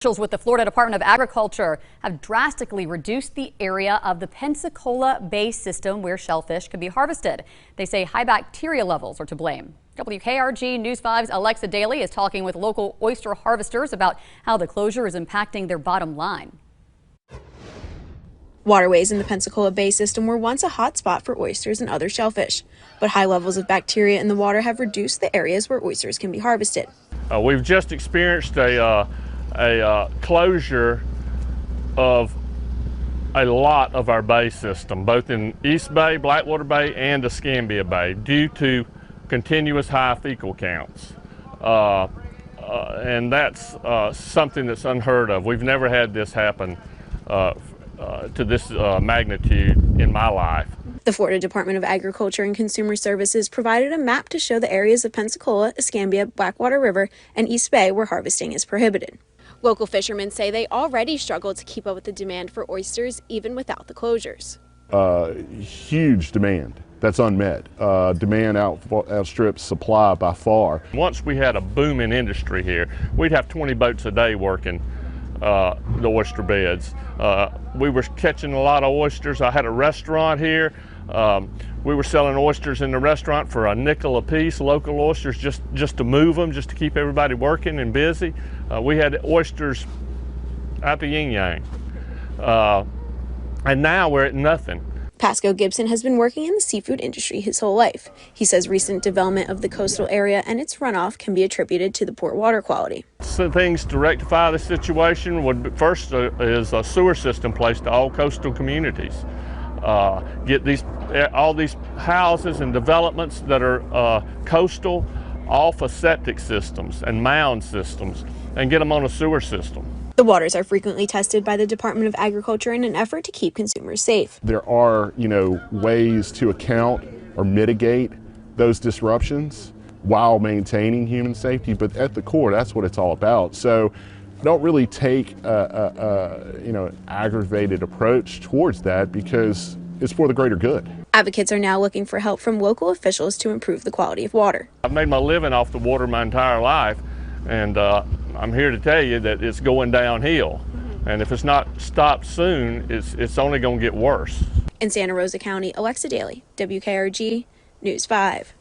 Officials with the Florida Department of Agriculture have drastically reduced the area of the Pensacola Bay System where shellfish can be harvested. They say high bacteria levels are to blame. WKRG News 5's Alexa Daly is talking with local oyster harvesters about how the closure is impacting their bottom line. Waterways in the Pensacola Bay System were once a hotspot for oysters and other shellfish, but high levels of bacteria in the water have reduced the areas where oysters can be harvested. We've just experienced a closure of a lot of our bay system, both in East Bay, Blackwater Bay, and Escambia Bay, due to continuous high fecal counts. And that's something that's unheard of. We've never had this happen to this magnitude in my life. The Florida Department of Agriculture and Consumer Services provided a map to show the areas of Pensacola, Escambia, Blackwater River, and East Bay where harvesting is prohibited. Local fishermen say they already struggle to keep up with the demand for oysters even without the closures. Huge demand that's unmet. Demand outstrips supply by far. Once we had a booming industry here, we'd have 20 boats a day working the oyster beds. We were catching a lot of oysters. I had a restaurant here. We were selling oysters in the restaurant for a nickel a piece, local oysters, just to move them, just to keep everybody working and busy. We had oysters at the yin-yang. And now we're at nothing. Pasco Gibson has been working in the seafood industry his whole life. He says recent development of the coastal area and its runoff can be attributed to the poor water quality. So things to rectify the situation would be, first is a sewer system placed to all coastal communities. Get all these houses and developments that are coastal off of septic systems and mound systems and get them on a sewer system. The waters are frequently tested by the Department of Agriculture in an effort to keep consumers safe. There are, ways to account or mitigate those disruptions while maintaining human safety, but at the core, that's what it's all about. So don't really take an aggravated approach towards that because it's for the greater good. Advocates are now looking for help from local officials to improve the quality of water. I've made my living off the water my entire life, and I'm here to tell you that it's going downhill. And if it's not stopped soon, it's only going to get worse. In Santa Rosa County, Alexa Daly, WKRG News 5.